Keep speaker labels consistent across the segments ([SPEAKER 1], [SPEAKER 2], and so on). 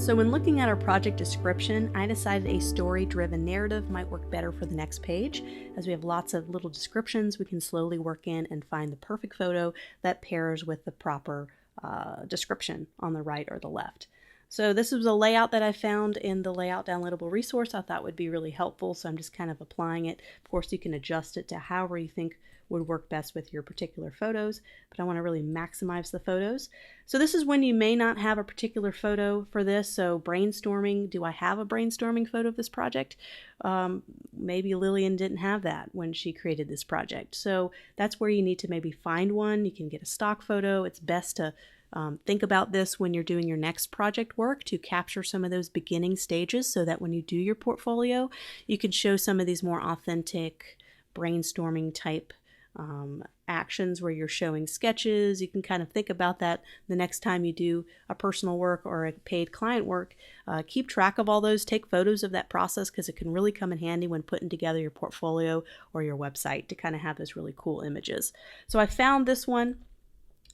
[SPEAKER 1] So when looking at our project description, I decided a story-driven narrative might work better for the next page. As we have lots of little descriptions, we can slowly work in and find the perfect photo that pairs with the proper description on the right or the left. So this was a layout that I found in the layout downloadable resource I thought would be really helpful, so I'm just kind of applying it. Of course, you can adjust it to however you think would work best with your particular photos, but I want to really maximize the photos. So this is when you may not have a particular photo for this. So brainstorming, do I have a brainstorming photo of this project? Maybe Lillian didn't have that when she created this project. So that's where you need to maybe find one. You can get a stock photo. It's best to think about this when you're doing your next project work, to capture some of those beginning stages so that when you do your portfolio, you can show some of these more authentic brainstorming type actions where you're showing sketches. You can kind of think about that the next time you do a personal work or a paid client work. Keep track of all those, take photos of that process, because it can really come in handy when putting together your portfolio or your website to kind of have those really cool images. So I found this one,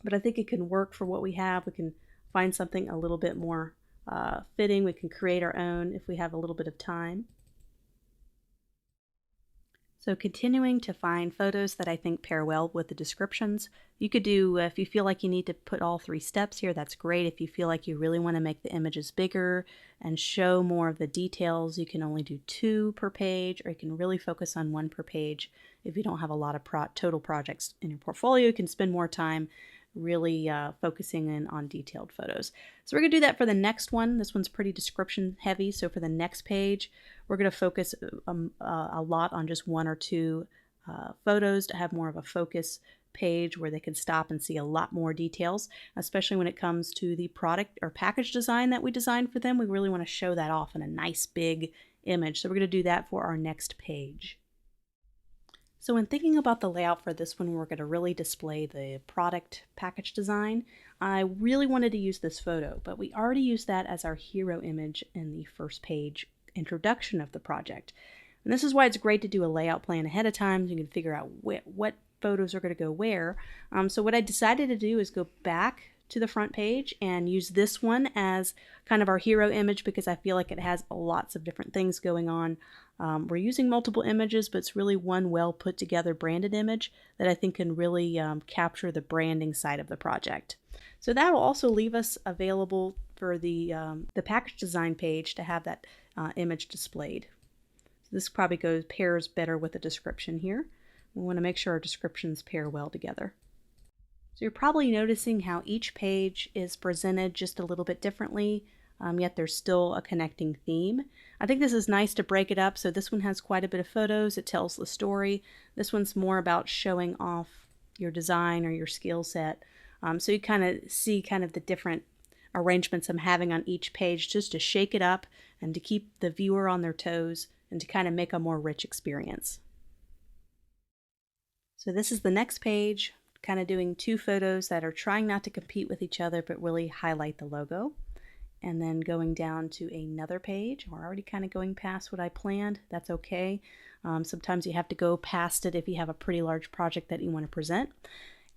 [SPEAKER 1] but I think it can work for what we have. We can find something a little bit more fitting. We can create our own if we have a little bit of time. So continuing to find photos that I think pair well with the descriptions. You could do, if you feel like you need to put all 3 steps here, that's great. If you feel like you really want to make the images bigger and show more of the details, you can only do 2 per page, or you can really focus on 1 per page. If you don't have a lot of total projects in your portfolio, you can spend more time really focusing in on detailed photos. So we're going to do that for the next one. This one's pretty description heavy, so for the next page we're going to focus a lot on just 1 or 2 photos to have more of a focus page where they can stop and see a lot more details, especially when it comes to the product or package design that we designed for them. We really want to show that off in a nice big image, so we're going to do that for our next page. So when thinking about the layout for this one, we're going to really display the product package design. I really wanted to use this photo, but we already used that as our hero image in the first page introduction of the project. And this is why it's great to do a layout plan ahead of time, so you can figure out what photos are going to go where. So what I decided to do is go back to the front page and use this one as kind of our hero image, because I feel like it has lots of different things going on. We're using multiple images, but it's really one well put together branded image that I think can really capture the branding side of the project. So that will also leave us available for the package design page to have that image displayed. So this probably pairs better with the description here. We want to make sure our descriptions pair well together. So you're probably noticing how each page is presented just a little bit differently, yet there's still a connecting theme. I think this is nice to break it up. So this one has quite a bit of photos. It tells the story. This one's more about showing off your design or your skill set. So you kind of see kind of the different arrangements I'm having on each page, just to shake it up and to keep the viewer on their toes and to kind of make a more rich experience. So this is the next page, kind of doing 2 photos that are trying not to compete with each other but really highlight the logo. And then going down to another page. We're already kind of going past what I planned. That's okay. Sometimes you have to go past it if you have a pretty large project that you want to present.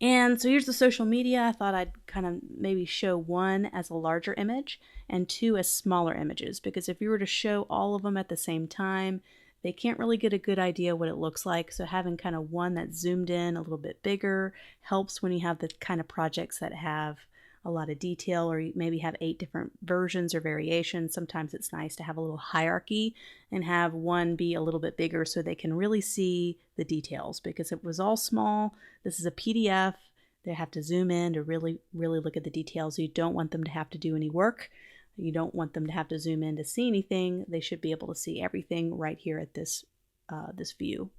[SPEAKER 1] And so here's the social media. I thought I'd kind of maybe show 1 as a larger image and 2 as smaller images, because if you were to show all of them at the same time, they can't really get a good idea what it looks like. So having kind of 1 that's zoomed in a little bit bigger helps when you have the kind of projects that have a lot of detail, or you maybe have 8 different versions or variations. Sometimes it's nice to have a little hierarchy and have 1 be a little bit bigger so they can really see the details, because it was all small. This is a PDF. They have to zoom in to really look at the details. You don't want them to have to do any work. You don't want them to have to zoom in to see anything. They should be able to see everything right here at this view.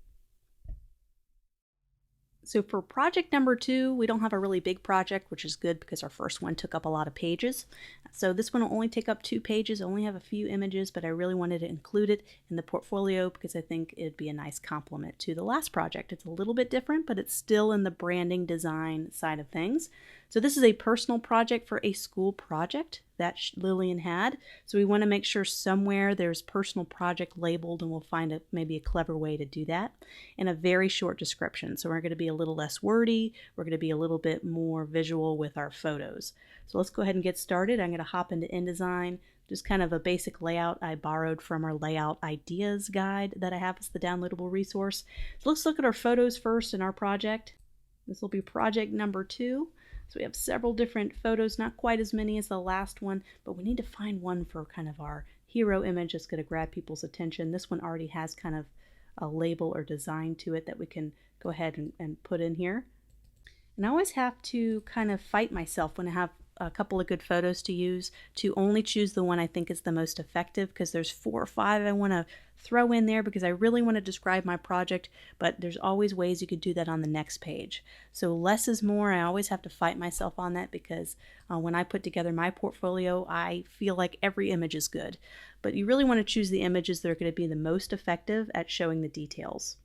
[SPEAKER 1] So for project number 2, we don't have a really big project, which is good because our first one took up a lot of pages. So this one will only take up 2 pages, only have a few images, but I really wanted to include it in the portfolio because I think it'd be a nice complement to the last project. It's a little bit different, but it's still in the branding design side of things. So this is a personal project for a school project that Lillian had. So we want to make sure somewhere there's personal project labeled, and we'll find maybe a clever way to do that in a very short description. So we're going to be a little less wordy. We're going to be a little bit more visual with our photos. So let's go ahead and get started. I'm going to hop into InDesign. Just kind of a basic layout I borrowed from our layout ideas guide that I have as the downloadable resource. So let's look at our photos first in our project. This will be project number 2. So we have several different photos, not quite as many as the last one, but we need to find one for kind of our hero image that's going to grab people's attention. This one already has kind of a label or design to it that we can go ahead and put in here. And I always have to kind of fight myself when I have a couple of good photos to use to only choose the one I think is the most effective, because there's 4 or 5 I want to throw in there because I really want to describe my project, but there's always ways you could do that on the next page. So less is more. I always have to fight myself on that because when I put together my portfolio, I feel like every image is good. But you really want to choose the images that are going to be the most effective at showing the details.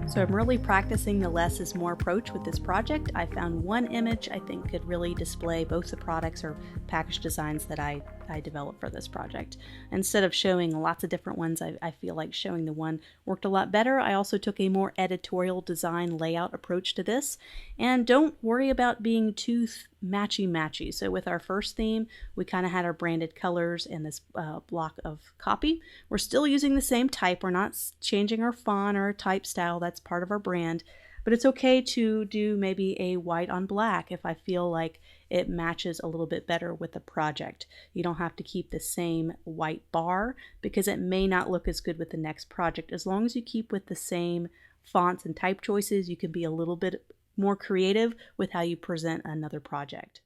[SPEAKER 1] So I'm really practicing the less is more approach with this project. I found one image I think could really display both the products or package designs that I developed for this project. Instead of showing lots of different ones, I feel like showing the one worked a lot better. I also took a more editorial design layout approach to this. And don't worry about being too matchy-matchy. So with our first theme, we kind of had our branded colors and this block of copy. We're still using the same type. We're not changing our font or our type style. That's part of our brand. But it's okay to do maybe a white on black if I feel like it matches a little bit better with the project. You don't have to keep the same white bar because it may not look as good with the next project. As long as you keep with the same fonts and type choices, you can be a little bit more creative with how you present another project.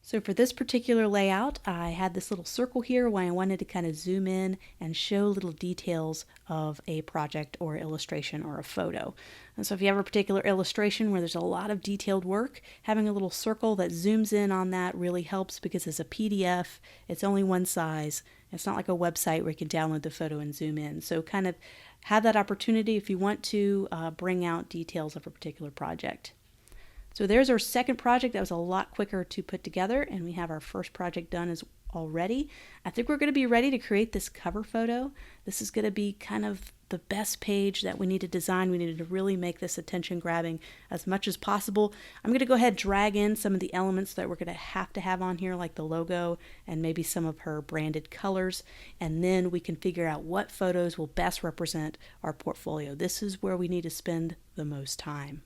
[SPEAKER 1] So for this particular layout, I had this little circle here where I wanted to kind of zoom in and show little details of a project or illustration or a photo. And so if you have a particular illustration where there's a lot of detailed work, having a little circle that zooms in on that really helps because it's a PDF, it's only one size. It's not like a website where you can download the photo and zoom in. So kind of have that opportunity if you want to bring out details of a particular project. So there's our second project. That was a lot quicker to put together, and we have our first project done already. I think we're going to be ready to create this cover photo. This is going to be kind of the best page that we need to design. We needed to really make this attention grabbing as much as possible. I'm going to go ahead and drag in some of the elements that we're going to have on here, like the logo and maybe some of her branded colors, and then we can figure out what photos will best represent our portfolio. This is where we need to spend the most time.